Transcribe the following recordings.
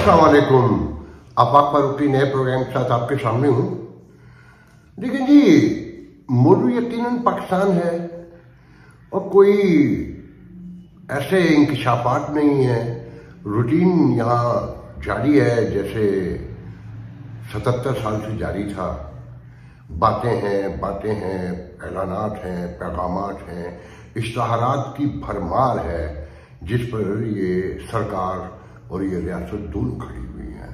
अस्सलाम वालेकुम। आफाक फारूकी नए प्रोग्राम के साथ आपके सामने हूँ। देखिए जी, मौजू यकीनन पाकिस्तान है और कोई ऐसे इंकशाफात नहीं है। रूटीन यहाँ जारी है जैसे 77 साल से जारी था। बातें हैं, ऐलानात हैं, पैगामात हैं, इश्तहारात की भरमार है जिस पर ये सरकार और ये रियासत दोनों खड़ी हुई है।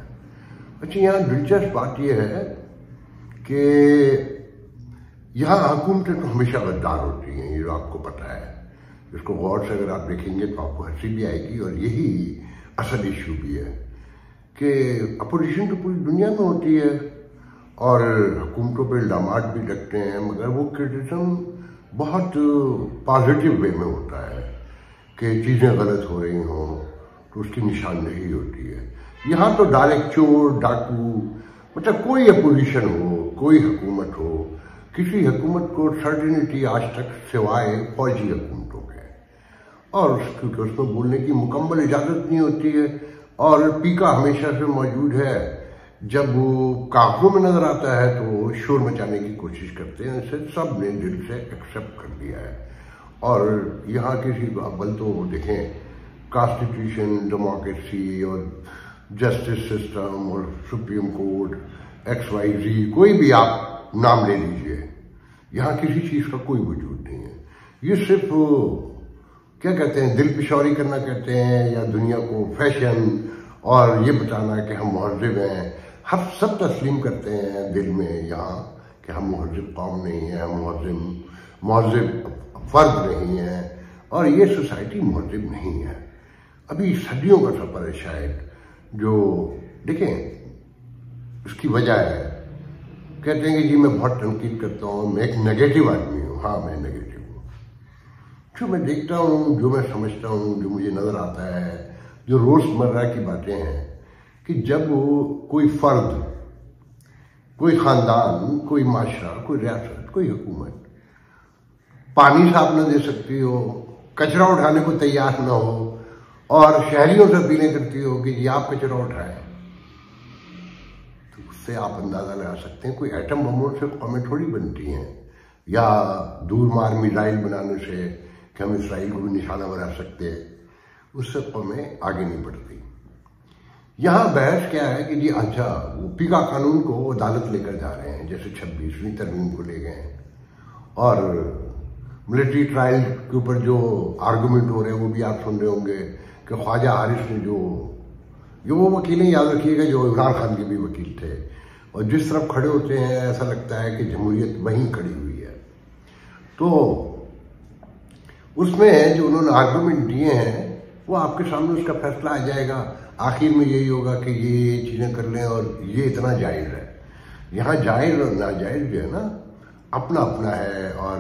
अच्छा, यहाँ दिलचस्प बात यह है कि यहाँ हुकूमतें तो हमेशा गद्दार होती हैं, ये आपको पता है। इसको गौर से अगर आप देखेंगे तो आपको हंसी भी आएगी और यही असल इशू भी है कि अपोजिशन तो पूरी दुनिया में होती है और हुकूमतों पर इल्जामात भी लगते हैं, मगर वो क्रिटिसिज्म बहुत पॉजिटिव वे में होता है कि चीज़ें गलत हो रही हों तो उसकी निशानदेही होती है। यहाँ तो डायरेक्ट चोर, डाकू, मतलब कोई अपोजिशन हो, कोई हुकूमत हो, किसी हुकूमत को सर्टिनिटी आज तक सिवाय फौजी हुकूमतों के, और क्योंकि उसमें बोलने की मुकम्मल इजाज़त नहीं होती है और पीका हमेशा से मौजूद है। जब वो कागजों में नजर आता है तो शोर मचाने की कोशिश करते हैं। इसे सब ने दिल से एक्सेप्ट कर लिया है। और यहाँ किसी बल तो देखें, कॉन्स्टिट्यूशन, डेमोक्रेसी और जस्टिस सिस्टम और सुप्रीम कोर्ट, XYZ, कोई भी आप नाम ले लीजिए, यहाँ किसी चीज़ का कोई वजूद नहीं है। ये सिर्फ क्या कहते हैं, दिल पिशौरी करना कहते हैं, या दुनिया को फैशन और ये बताना कि हम महज़िब हैं। हम सब तस्लीम करते हैं दिल में यहाँ कि हम महज़िब कौम नहीं हैं, हम महज़िब फर्द नहीं है और ये सोसाइटी महज़िब नहीं है। अभी सदियों का सफर है शायद, जो देखें उसकी वजह है। कहते हैं कि जी मैं बहुत तनकीद करता हूँ, मैं एक नेगेटिव आदमी हूँ। हाँ, मैं नेगेटिव हूँ। जो मैं देखता हूँ, जो मैं समझता हूँ, जो मुझे नज़र आता है, जो रोज़मर्रा की बातें हैं कि जब कोई फर्द, कोई ख़ानदान, कोई माशरा, कोई रियासत, कोई हुकूमत पानी साफ न दे सकती हो, कचरा उठाने को तैयार न हो और शहरियों से अपीलें करती हो कि जी आप कचरा उठाएं, तो उससे आप अंदाज़ा लगा सकते हैं कोई एटम बमों से कौमें थोड़ी बनती हैं, या दूर मार मिसाइल बनाने से कि हम इसराइल को भी निशाना बना सकते हैं, उससे कौमें आगे नहीं बढ़ती। यहाँ बहस क्या है कि जी अच्छा, वो पीका कानून को अदालत लेकर जा रहे हैं, जैसे 26वीं तरमीम को ले गए और मिलिट्री ट्रायल के ऊपर जो आर्गूमेंट हो रहे हैं वो भी आप सुन रहे होंगे कि ख्वाजा हारिस ने जो वो वकीलें, याद रखिएगा, जो इमरान खान के भी वकील थे, और जिस तरफ खड़े होते हैं ऐसा लगता है कि जमहूरियत वहीं खड़ी हुई है। तो उसमें जो उन्होंने आर्गूमेंट दिए हैं वो आपके सामने उसका फैसला आ जाएगा। आखिर में यही होगा कि ये चीज़ें कर लें और ये इतना जायज़ है। यहाँ जायज़ और नाजायज़ जो है ना, अपना अपना है और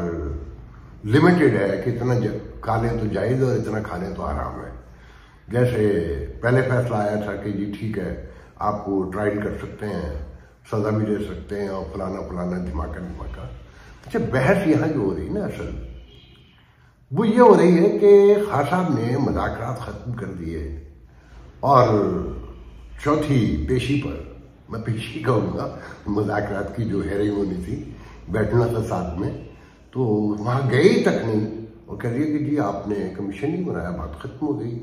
लिमिटेड है कि इतना खा लें तो जायज़ और इतना खा लें तो आराम है। जैसे पहले फैसला आया था कि जी ठीक है, आपको ट्रायल कर सकते हैं, सज़ा भी दे सकते हैं और फलाना धमाका। अच्छा, बहस यहाँ जो हो रही है ना, असल वो ये हो रही है कि खान साहब ने मुज़ाकरात ख़त्म कर दिए और चौथी पेशी पर, मैं पेशी कहूँगा, मुज़ाकरात की जो हेरेमनी थी, बैठना था साथ में, तो वहाँ गए तक नहीं और कह रही कि जी आपने कमीशन नहीं बनाया, बात खत्म हो गई।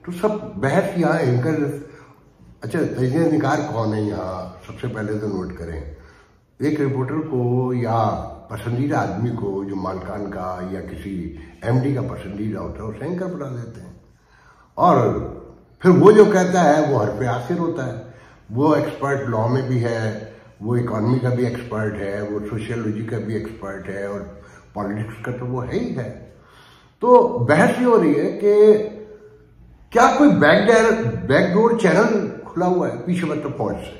तो सब बहस यहाँ एंकर। अच्छा, तजज़िया निगार कौन है यहाँ, सबसे पहले तो नोट करें। एक रिपोर्टर को या पसंदीदा आदमी को जो मालकान का या किसी MD का पसंदीदा होता है, उसे एंकर बना देते हैं और फिर वो जो कहता है वो हर पे आखिर होता है। वो एक्सपर्ट लॉ में भी है, वो इकॉनमी का भी एक्सपर्ट है, वो सोशियोलॉजी का भी एक्सपर्ट है और पॉलिटिक्स का तो वो है ही है। तो बहस ये हो रही है कि क्या कोई बैकडोर चैनल खुला हुआ है पीछे मतलब फौज से,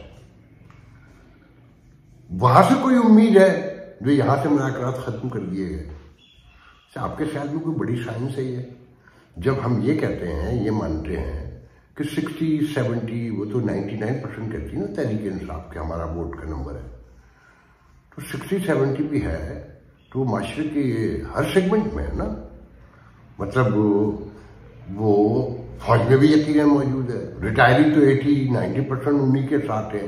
वहां से कोई उम्मीद है जो यहां से मुज़ाकरात खत्म कर दिए गए। आपके ख्याल में कोई बड़ी साइंस है ये, जब हम ये कहते हैं, ये मानते हैं कि 60-70, वो तो 99% कहती है ना तहरीक इंसाफ के हमारा वोट का नंबर है, तो 60-70 भी है, तो माशरे के हर सेगमेंट में है ना। मतलब वो फौज में भी यकीनन मौजूद है। रिटायरी तो 80-90% उन्हीं के साथ है।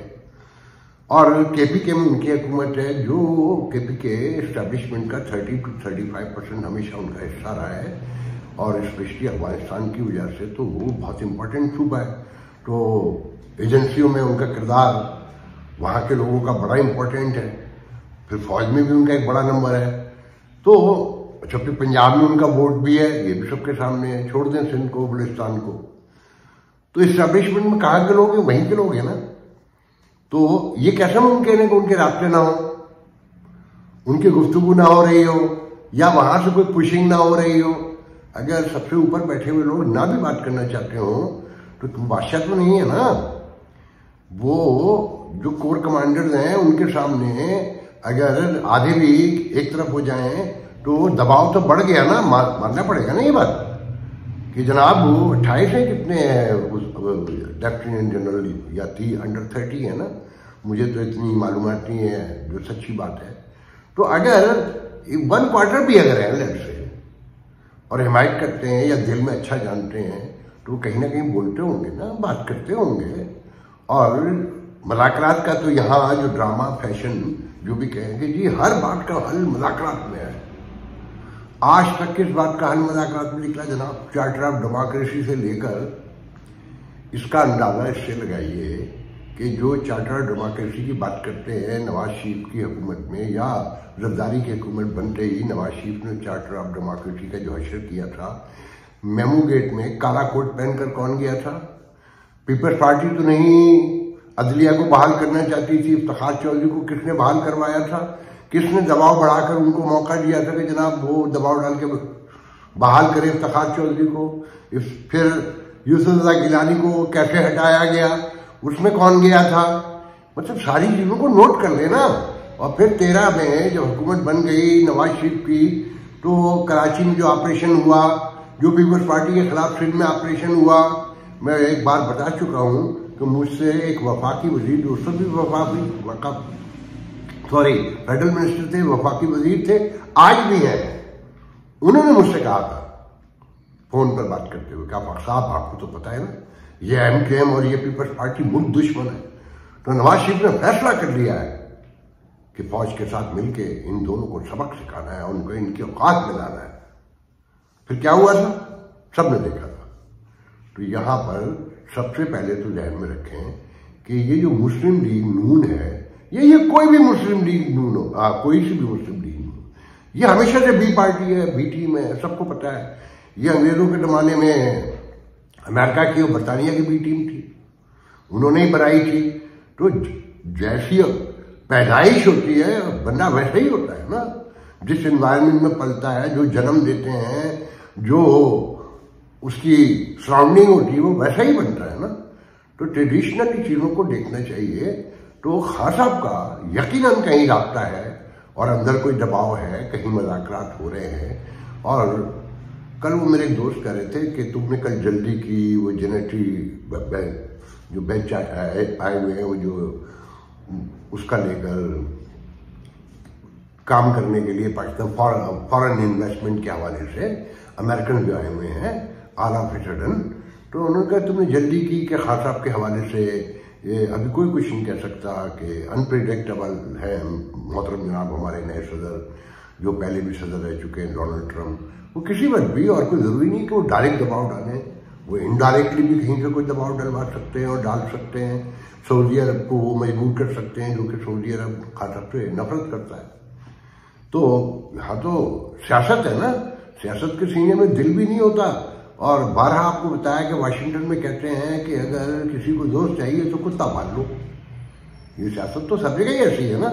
और केपीके में उनकी हुकूमत है, जो केपीके एस्टेब्लिशमेंट का 30 to 35% हमेशा उनका हिस्सा रहा है। और स्पेशली अफगानिस्तान की वजह से तो वो बहुत इंपॉर्टेंट सूबा है, तो एजेंसियों में उनका किरदार वहाँ के लोगों का बड़ा इंपॉर्टेंट है। फिर फौज में भी उनका एक बड़ा नंबर है। तो जबकि पंजाब में उनका वोट भी है, ये भी सबके सामने है। छोड़ दें सिंध को, बलूचिस्तान को, तो एस्टेब्लिशमेंट में कहाँ के लोग हैं? वहीं के लोग हैं ना। तो ये कैसे मुमकिन है कि उनके रास्ते ना हो, उनकी गुफ्तगू ना हो रही हो, या वहां से कोई पुशिंग ना हो रही हो? अगर सबसे ऊपर बैठे हुए लोग ना भी बात करना चाहते हो तो तुम बादशाह तो नहीं है ना। वो जो कोर कमांडर्स हैं उनके सामने अगर आधे भी एक तरफ हो जाएं तो दबाव तो बढ़ गया ना, मानना पड़ेगा ना ये बात कि जनाब वो 28 है, कितने हैं लेफ्टिनेंट जनरल या अंडर 30 है ना, मुझे तो इतनी मालूमात नहीं है, जो सच्ची बात है। तो अगर 1/4 भी अगर है लेफ्ट से और हिमायत करते हैं या दिल में अच्छा जानते हैं तो कहीं ना कहीं बोलते होंगे ना, बात करते होंगे। और मुज़ाकरात का तो यहाँ जो ड्रामा फैशन जो भी कहेंगे जी हर बात का हल मुज़ाकरात में है। आज तक किस बात का हल मुज़ाकरात में निकला जनाब? चार्टर ऑफ डेमोक्रेसी से लेकर इसका अंदाजा इससे लगाइए कि जो चार्टर ऑफ डेमोक्रेसी की बात करते हैं नवाज शरीफ की हुकूमत में, या जरदारी की हुकूमत बनते ही नवाज शरीफ ने चार्टर ऑफ डेमोक्रेसी का जो हशर किया था, मेमू गेट में काला कोट पहनकर कौन गया था? पीपल्स पार्टी तो नहीं अदलिया को बहाल करना चाहती थी। इफ्तिखार चौधरी को किसने बहाल करवाया था? किसने दबाव बढ़ाकर उनको मौका दिया था कि जनाब वो दबाव डाल के बहाल करे इफ्तिखार चौधरी को? फिर यूसुफ गिलानी को कैसे हटाया गया, उसमें कौन गया था? मतलब सारी चीजों को नोट कर लेना। और फिर 13 में जब हुकूमत बन गई नवाज शरीफ की, तो कराची में जो ऑपरेशन हुआ, जो पीपल्स पार्टी के खिलाफ सिंध में ऑपरेशन हुआ, मैं एक बार बता चुका हूं कि मुझसे एक वफाकी वजीर, दोस्तों भी फेडरल मिनिस्टर थे, वफाकी वजीर थे, आज भी हैं, उन्होंने मुझसे कहा था फोन पर बात करते हुए, क्या साहब आपको तो पता है ना ये MKM और ये पीपल्स पार्टी मुल्क दुश्मन है, तो नवाज शरीफ ने फैसला कर लिया है कि फौज के साथ मिलके इन दोनों को सबक सिखाना है, उनको इनकी औकात में लाना है। फिर क्या हुआ था? सबने देखा था। तो यहां पर सबसे पहले तो ध्यान में रखें कि ये जो मुस्लिम लीग नून है, ये कोई भी मुस्लिम लीग नून हो, कोई सी भी मुस्लिम लीग नून, ये हमेशा से बी पार्टी है, बी टीम है, सबको पता है। ये अंग्रेजों के जमाने में अमेरिका की और बरतानिया की बी टीम थी, उन्होंने ही बनाई थी। तो जैसी पैदाइश होती है बंदा वैसे ही होता है ना, जिस एनवायरनमेंट में पलता है, जो जन्म देते हैं, जो उसकी सराउंडिंग होती है, वो वैसा ही बनता है ना। तो ट्रेडिशनल चीजों को देखना चाहिए। तो खान साहब का यकीनन कहीं रास्ता है और अंदर कोई दबाव है, कहीं मुज़ाकरात हो रहे हैं। और कल वो मेरे एक दोस्त कह रहे थे कि तुमने कल जल्दी की, वो जेनेटरी जो बेंच आए हुए हैं, वो जो उसका लेकर काम करने के लिए पाकिस्तान फॉरेन इन्वेस्टमेंट के हवाले से अमेरिकन जो आए हुए हैं ऑल ऑफ ए सडन, तो उन्होंने कहा तुमने जल्दी की कि खान साहब के हवाले से ये अभी कोई कुछ नहीं कह सकता कि अनप्रिडिक्टेबल है मोहतरम जनाब हमारे नए सदर, जो पहले भी सदर रह चुके हैं डोनाल्ड ट्रंप, वो किसी वक्त भी, और कोई जरूरी नहीं कि वो डायरेक्ट दबाव डालें, वो इनडायरेक्टली भी कहीं से कोई दबाव डलवा सकते हैं और डाल सकते हैं। सऊदी अरब को वो मजबूर कर सकते हैं, जो कि सऊदी अरब खान साहब से नफरत करता है। तो यहाँ तो सियासत है ना, सियासत के सीने में दिल भी नहीं होता। और बारहा आपको बताया कि वाशिंगटन में कहते हैं कि अगर किसी को दोस्त चाहिए तो कुत्ता पाल लो। ये सियासत तो सब जगह ऐसी है ना,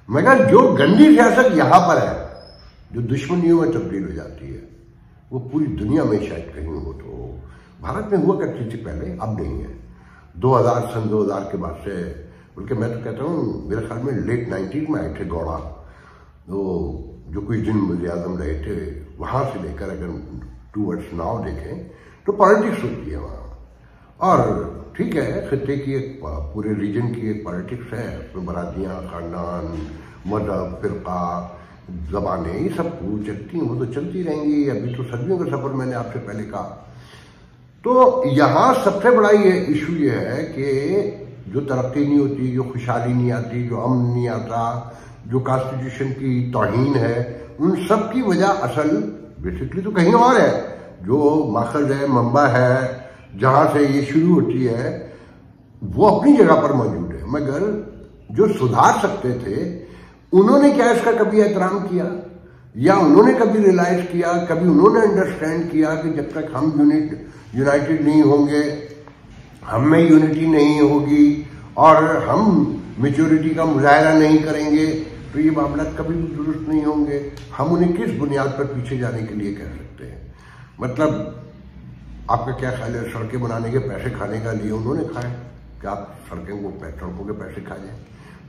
मगर जो गंदी सियासत यहाँ पर है, जो दुश्मनियों में तब्दील हो जाती है, वो पूरी दुनिया में शायद कहीं हो। तो भारत में हुआ करती थी पहले, अब नहीं है। 2000 के बाद से, बल्कि मैं तो कहता हूँ मेरे ख्याल में लेट 90s में आए थे गौड़ा, तो जो कुछ दिन वज़ीर-ए-आज़म रहे थे, वहां से लेकर अगर टूवर्ड्स नाउ देखें तो पॉलिटिक्स होती है वहाँ। और ठीक है, खित्ते की एक, पूरे रीजन की एक पॉलिटिक्स है, उसमें बरादियाँ, खानदान, मजहब, फिरका, जबानें, ये सब चलती हैं, वो तो चलती रहेंगी। अभी तो सदियों का सफर मैंने आपसे पहले कहा। तो यहाँ सबसे बड़ा ये इशू ये है कि जो तरक्की नहीं होती, जो खुशहाली नहीं आती, जो अमन नहीं आता, जो कॉन्स्टिट्यूशन की तौहीन है, उन सब की वजह असल बेसिकली तो कहीं और है। जो माखज है, मंबा है, जहां से ये शुरू होती है, वो अपनी जगह पर मौजूद है, मगर जो सुधार सकते थे उन्होंने क्या इसका कभी एहतराम किया, या उन्होंने कभी रियलाइज किया, कभी उन्होंने अंडरस्टैंड किया कि जब तक हम यूनाइटेड नहीं होंगे, हम में यूनिटी नहीं होगी और हम मेच्योरिटी का मुजाहरा नहीं करेंगे तो ये मामला कभी भी दुरुस्त नहीं होंगे। हम उन्हें किस बुनियाद पर पीछे जाने के लिए कह सकते हैं? मतलब आपका क्या ख्याल है, सड़कें बनाने के पैसे खाने का लिए उन्होंने खाए? क्या आप सड़कों के पैसे खा जाए?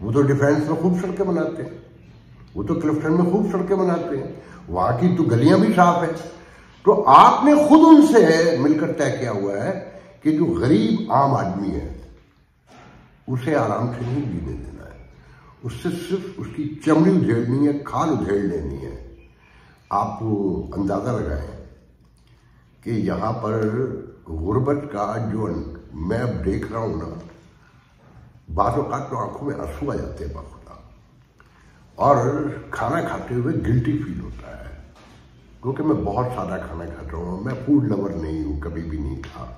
वो तो डिफेंस में खूब सड़कें बनाते हैं, वो तो क्लिफ्टन में खूब सड़कें बनाते हैं, वहां की तो गलियां भी साफ है। तो आपने खुद उनसे मिलकर तय किया हुआ है कि जो गरीब आम आदमी है उसे आराम से नहीं जीने देना है, उससे सिर्फ उसकी चमड़ी उधेड़नी है, खाल उधेड़ लेनी है। आप अंदाजा लगाएं कि यहां पर गुर्बत का जो मैं अब देख रहा हूं ना, बाज़ औक़ात तो आंखों में आंसू आ जाते हैं बाखुदा, और खाना खाते हुए गिल्टी फील होता है, क्योंकि मैं बहुत सादा खाना खाता हूँ, मैं फूड लवर नहीं हूँ, कभी भी नहीं था,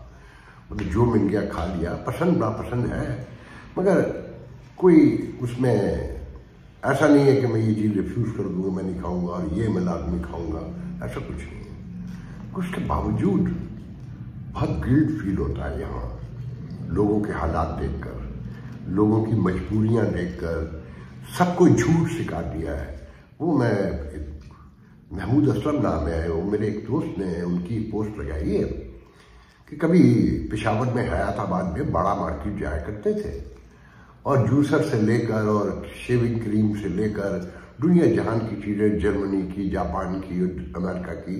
मतलब जो मिल गया खा लिया, पसंद नापसंद है, मगर कोई उसमें ऐसा नहीं है कि मैं ये चीज़ रिफ्यूज़ कर दूँगा, मैं नहीं खाऊंगा और ये मैं लाजमी खाऊंगा, ऐसा कुछ नहीं है। उसके बावजूद बहुत गिल्ट फील होता है यहाँ, लोगों के हालात देखकर, लोगों की मजबूरियाँ देखकर, सबको झूठ सिखा दिया है। वो मैं महमूद असलम नाम है, वो मेरे एक दोस्त ने उनकी पोस्ट लगाई है कि कभी पेशावर में हयाताबाद में बड़ा मार्केट जाया करते थे और जूसर से लेकर और शेविंग क्रीम से लेकर दुनिया जहान की चीज़ें, जर्मनी की, जापान की, अमेरिका की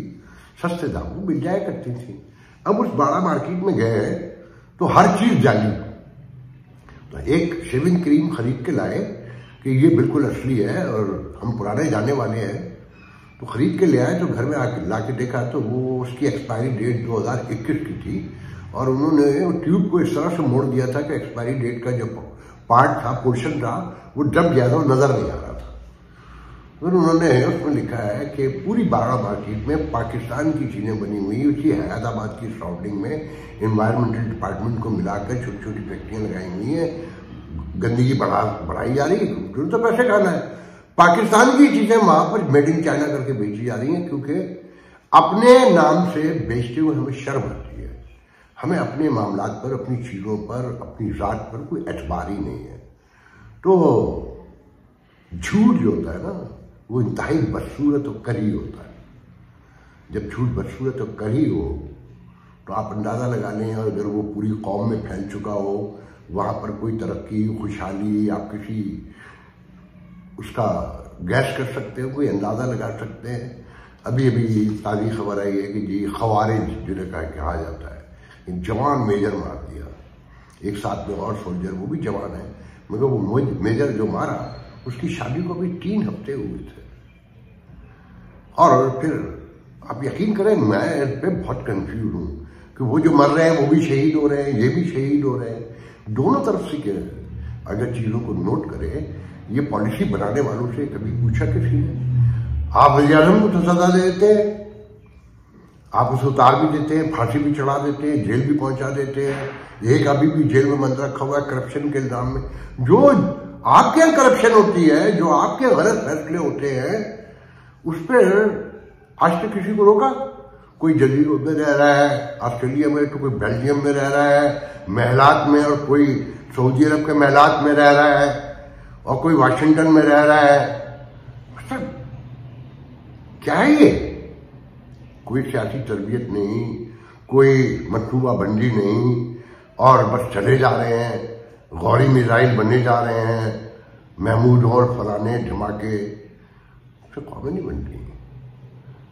सस्ते दामों मिल जाया करती थी। अब उस बड़ा मार्केट में गए तो हर चीज़ जाली। तो एक शेविंग क्रीम खरीद के लाए कि ये बिल्कुल असली है और हम पुराने जाने वाले हैं, तो खरीद के ले आए। तो घर में आके ला के देखा तो वो उसकी एक्सपायरी डेट 2021 की थी और उन्होंने ट्यूब को इस तरह से मोड़ दिया था कि एक्सपायरी डेट का जो पार्ट था, पोर्शन था, वो दब गया था, वो नजर नहीं आ रहा था। फिर उन्होंने उसमें लिखा है कि पूरी बाड़ा मार्केट में पाकिस्तान की चीजें बनी हुई, उसी हैदराबाद की सराउंडिंग में एनवायरमेंटल डिपार्टमेंट को मिलाकर छोटी छोटी फैक्ट्रियां लगाई हुई है, गंदगी बढ़ाई जा रही है, क्योंकि तो पैसे खाना है। पाकिस्तान की चीजें वहां पर मेड इन चाइना करके बेची जा रही हैं, क्योंकि अपने नाम से बेचते हुए हमें शर्म आती है। हमें अपने मामलात पर, अपनी चीजों पर, अपनी जात पर कोई एतबार ही नहीं है। तो झूठ जो होता है ना, वो इंतहाई बदसूरत और करी होता है। जब झूठ बदसूरत और करी हो तो आप अंदाजा लगा लें, और अगर वो पूरी कौम में फैल चुका हो, वहां पर कोई तरक्की, खुशहाली, आप किसी उसका गैस कर सकते हो, कोई अंदाजा लगा सकते हैं। अभी अभी ताज़ी खबर आई है कि जी खवारिज जिन्हें कहा जाता है, एक जवान मेजर मार दिया, एक साथ में और सोल्जर, वो भी जवान है, मगर वो मेजर जो मारा उसकी शादी को भी 3 हफ्ते हुए थे। और फिर आप यकीन करें, मैं इस पर बहुत कंफ्यूज हूँ कि वो जो मर रहे हैं वो भी शहीद हो रहे हैं, ये भी शहीद हो रहे हैं, दोनों तरफ से। अगर चीज़ों को नोट करें, ये पॉलिसी बनाने वालों से कभी पूछा किसी ने? आप वज़ीर आज़म को तो सजा दे देते हैं, आप उसे उतार भी देते हैं, फांसी भी चढ़ा देते हैं, जेल भी पहुंचा देते हैं। एक अभी भी जेल में बंद रखा हुआ है करप्शन के इल्जाम में। जो आपके यहाँ करप्शन होती है, जो आपके गलत फैसले होते हैं, उस पर आज तक किसी को रोका? कोई जजीरों में रह रहा है ऑस्ट्रेलिया में, तो कोई बेल्जियम में रह रहा है महलात में, और कोई सऊदी अरब के महलात में रह रहा है, और कोई वाशिंगटन में रह रहा है। मतलब क्या है ये? कोई सियासी तरबियत नहीं, कोई मतलूबा बंदी नहीं, और बस चले जा रहे हैं, गौरी मिसाइल बने जा रहे हैं, महमूद और फलाने धमाके। तो कौमें नहीं बनती,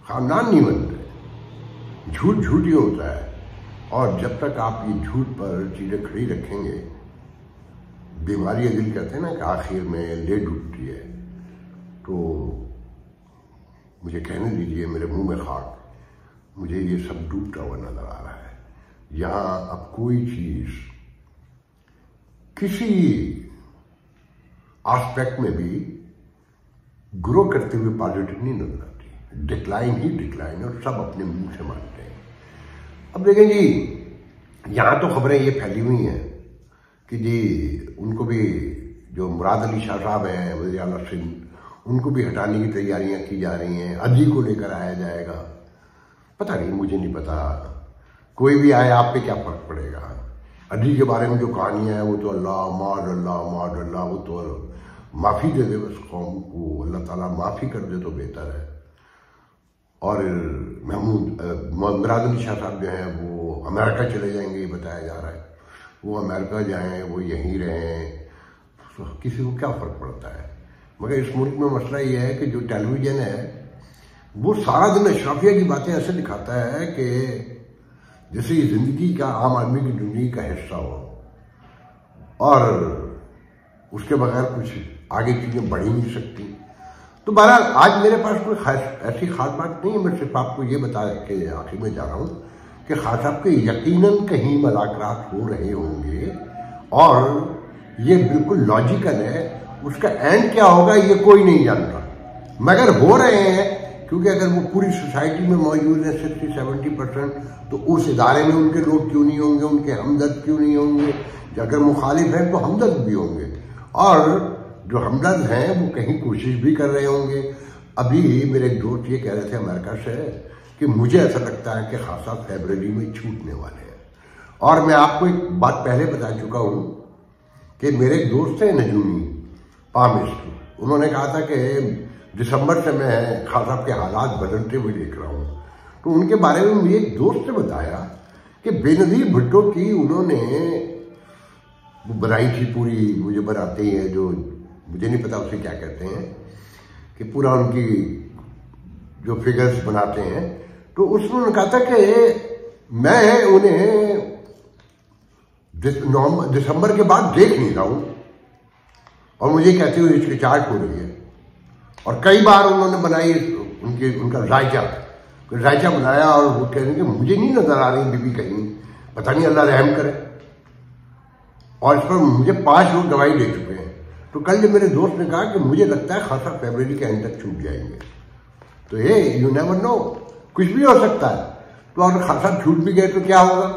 खानदान नहीं बनते, झूठ झूठ ही होता है। और जब तक आप ये झूठ पर चीजें खड़ी रखेंगे, बीमारी दिल कहते हैं ना कि आखिर में लेट उठती है। तो मुझे कहने दीजिए, मेरे मुंह में खाक, मुझे ये सब डूबता हुआ नजर आ रहा है। यहां अब कोई चीज किसी एस्पेक्ट में भी ग्रो करते हुए पॉजिटिव नहीं नजर आती, डिक्लाइन ही डिक्लाइन, और सब अपने मुंह से मानते हैं। अब देखें जी, यहां तो खबरें ये फैली हुई हैं कि जी उनको भी, जो मुराद अली शाह साहब हैं वज़ीर आला सिंध, उनको भी हटाने की तैयारियां की जा रही हैं, अजी को लेकर आया जाएगा। पता नहीं, मुझे नहीं पता, कोई भी आए आप पे क्या फर्क पड़ेगा। अजी के बारे में जो कहानियां हैं वो तो अल्लाह माद अल्लाह, वो तो माफी दे दे बस कौम को, अल्लाह ताला माफी कर दे तो बेहतर है। और मुराद अली शाह साहब जो हैं वो अमेरिका चले जाएंगे, ये बताया जा रहा है। वो अमेरिका जाएं, वो यहीं रहें, तो किसी को क्या फर्क पड़ता है। मगर इस मुल्क में मसला ये है कि जो टेलीविजन है वो सारा दिन अशराफिया की बातें ऐसे दिखाता है कि जैसे ये जिंदगी का, आम आदमी की जिंदगी का हिस्सा हो, और उसके बगैर कुछ आगे चीजें बढ़ ही नहीं सकती। तो बहरहाल आज मेरे पास कोई ऐसी खास बात नहीं है, मैं सिर्फ आपको ये बता के आखिर में जा रहा हूं कि खास साहब के यकीनन कहीं मुलाकात हो रहे होंगे और ये बिल्कुल लॉजिकल है। उसका एंड क्या होगा ये कोई नहीं जानता, मगर हो रहे हैं, क्योंकि अगर वो पूरी सोसाइटी में मौजूद है 60-70%, तो उस इदारे में उनके लोग क्यों नहीं होंगे, उनके हमदर्द क्यों नहीं होंगे। अगर मुखालिफ हैं तो हमदर्द भी होंगे, और जो हमदर्द हैं वो कहीं कोशिश भी कर रहे होंगे। अभी मेरे एक दोस्त ये कह रहे थे अमेरिका से कि मुझे ऐसा लगता है कि खासा फरवरी में छूटने वाले हैं। और मैं आपको एक बात पहले बता चुका हूं कि मेरे एक दोस्त है नजूमी पामिस्ट, उन्होंने कहा था कि दिसंबर से मैं खान साहब के हालात बदलते हुए देख रहा हूं। तो उनके बारे में मुझे एक दोस्त ने बताया कि बेनजीर भुट्टो की उन्होंने बनाई थी पूरी, मुझे बनाते हैं जो, मुझे नहीं पता उसे क्या कहते हैं, कि पूरा उनकी जो फिगर्स बनाते हैं। तो उसमें उन्होंने कहा था कि मैं उन्हें दिसंबर के बाद देख नहीं रहा हूं, और मुझे कहते हुए हिचकिचाहट हो रही है। और कई बार उन्होंने बनाई उनका जायचा बनाया, और वो कह रहे हैं कि मुझे नहीं नजर आ रही बीबी कहीं, पता नहीं अल्लाह रहम करे। और इस पर मुझे 5 लोग दवाई दे चुके हैं। तो कल जब मेरे दोस्त ने कहा कि मुझे लगता है खासा फरवरी के एंड तक छूट जाएंगे, तो ये यू नेवर नो, कुछ भी हो सकता है। तो अगर खासा छूट भी गए तो क्या होगा,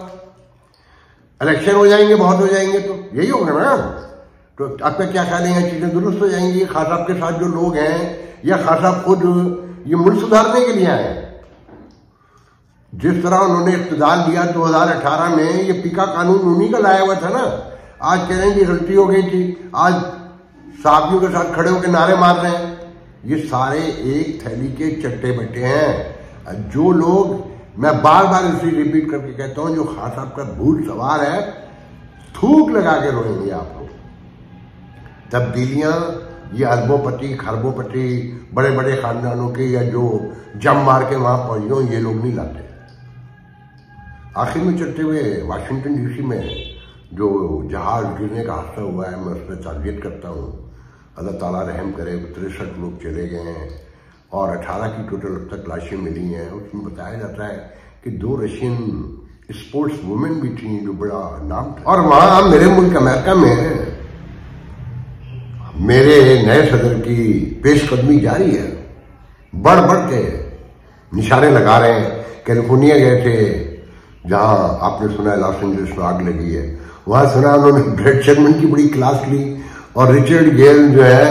इलेक्शन हो जाएंगे, बहुत हो जाएंगे, तो यही होगा ना। तो आपका क्या ख्याल है, चीजें दुरुस्त हो जाएंगी खास साहब के साथ जो लोग हैं, या खास साहब खुद ये मुल्क सुधारने के लिए आए। जिस तरह उन्होंने इख्तियार लिया 2018 में, ये पीका कानून उन्हीं का लाया हुआ था ना। आज कह रहे हैं कि गलती हो गई थी, आज साथियों के साथ खड़े होकर नारे मार रहे हैं। ये सारे एक थैली के चट्टे बट्टे हैं। जो लोग, मैं बार बार इसे रिपीट करके कहता हूं, जो खास साहब का भूत सवार है, थूक लगा के रोएंगे आप लोग। तब्दीलियां ये अरबोपति खरबोपति बड़े बड़े खानदानों के, या जो जम मार के वहां पहुंच गए, ये लोग नहीं लाते। आखिर में चलते हुए वाशिंगटन डीसी में जो जहाज गिरने का हादसा हुआ है, मैं उसमें ताज़ियत करता हूँ। अल्लाह ताला रहम करे, 63 लोग चले गए हैं और 18 की टोटल अब तक लाशें मिली हैं। उसमें बताया जाता है कि 2 रशियन स्पोर्ट्स वुमेन भी थी, जो बड़ा नाम था। और वहां मेरे मुल्क अमेरिका में मेरे नए सदर की पेशकदमी जारी है, बढ़ बढ़ के निशाने लगा रहे हैं। कैलिफोर्निया गए थे, जहां आपने सुना है लॉस एंजलिस में आग लगी है, वहां सुना उन्होंने ब्रेड शर्मन की बड़ी क्लास ली, और रिचर्ड गेल जो है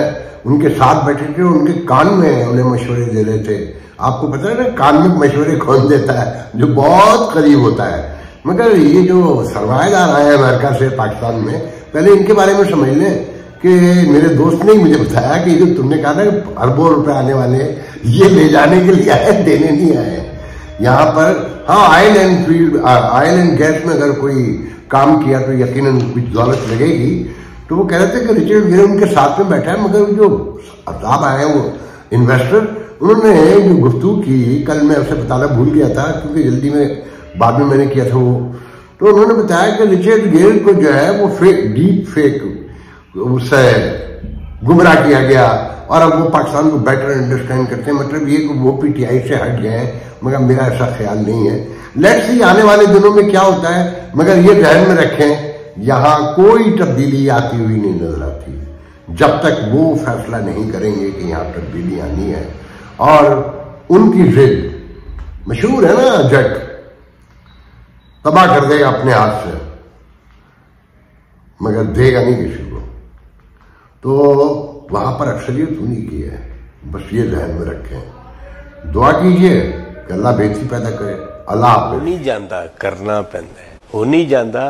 उनके साथ बैठे थे, उनके कान में उन्हें मशवरे दे रहे थे। आपको पता है ना कान में मशवरे कौन देता है, जो बहुत करीब होता है। मगर ये जो सरमाएदार आए हैं अमेरिका से पाकिस्तान में, पहले इनके बारे में समझ लें कि मेरे दोस्त ने मुझे बताया कि जो तुमने कहा ना अरबों रुपए आने वाले, ये ले जाने के लिए आए, देने नहीं आए यहाँ पर। हाँ, ऑयल एंड गैस में अगर कोई काम किया तो यकीनन कुछ दौलत लगेगी। तो वो कह रहे थे कि रिचर्ड गेल उनके साथ में बैठा है, मगर जो अफताब आए हैं वो इन्वेस्टर, उन्होंने जो गुफ्तगू की, कल मैं उसे बताना भूल गया था क्योंकि जल्दी में बाद में मैंने किया था वो। तो उन्होंने बताया कि रिचर्ड गेल को जो है वो डीप फेक उससे गुमराह किया गया, और अब वो पाकिस्तान को बेटर अंडरस्टैंड करते हैं। मतलब ये कि वो पीटीआई से हट गए हैं, मगर मेरा ऐसा ख्याल नहीं है। लेट्स सी आने वाले दिनों में क्या होता है, मगर ये ध्यान में रखें यहां कोई तब्दीली आती हुई नहीं नजर आती जब तक वो फैसला नहीं करेंगे कि यहां तब्दीली आनी है। और उनकी जिद मशहूर है ना, जट तबाह कर देगा अपने हाथ से मगर देगा नहीं किसी को। तो वहां पर अक्सरियत उन्हीं की है, बस ये ध्यान में रखें। दुआ कीजिए कि अल्लाह बेहतरी पैदा करे। अल्लाह हाफिज़। नहीं जानता करना पैंदा है, हो नहीं जानता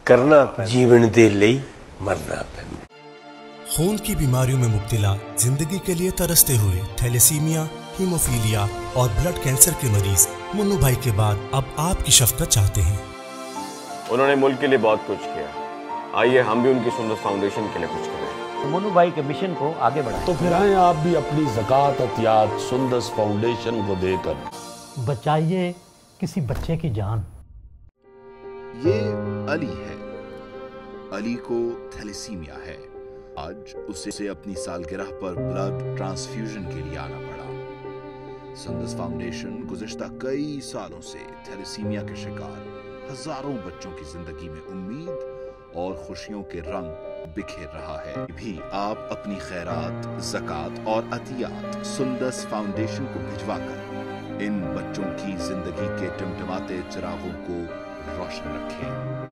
करना पैंदा, जीवन दे लई मरना पैंदा। खून की बीमारियों में मुब्तला, जिंदगी के लिए तरसते हुए थैलेसीमिया, हीमोफीलिया और ब्लड कैंसर के मरीज मुन्नू भाई के बाद अब आपकी शफकत चाहते हैं। उन्होंने मुल्क के लिए बहुत कुछ किया, आइए हम भी उनकी सुंदर फाउंडेशन के लिए कुछ करें। मुन्नू भाई के मिशन को आगे बढ़ाएं। तो फिर आए आप भी अपनी ज़कात अतियात सुंदस फाउंडेशन को देकर बचाइए किसी बच्चे की जान। ये अली है। अली को थैलेसीमिया है। आज उसे अपनी सालगिरह पर ब्लड ट्रांसफ्यूजन के लिए आना पड़ा। सुंदस फाउंडेशन गुज़िश्ता कई सालों से थैलेसीमिया के शिकार हजारों बच्चों की जिंदगी में उम्मीद और खुशियों के रंग बिखेर रहा है। भी आप अपनी खैरात, ज़कात और अतियात सुंदस फाउंडेशन को भिजवाकर इन बच्चों की जिंदगी के टिमटिमाते चिरागों को रोशन रखें।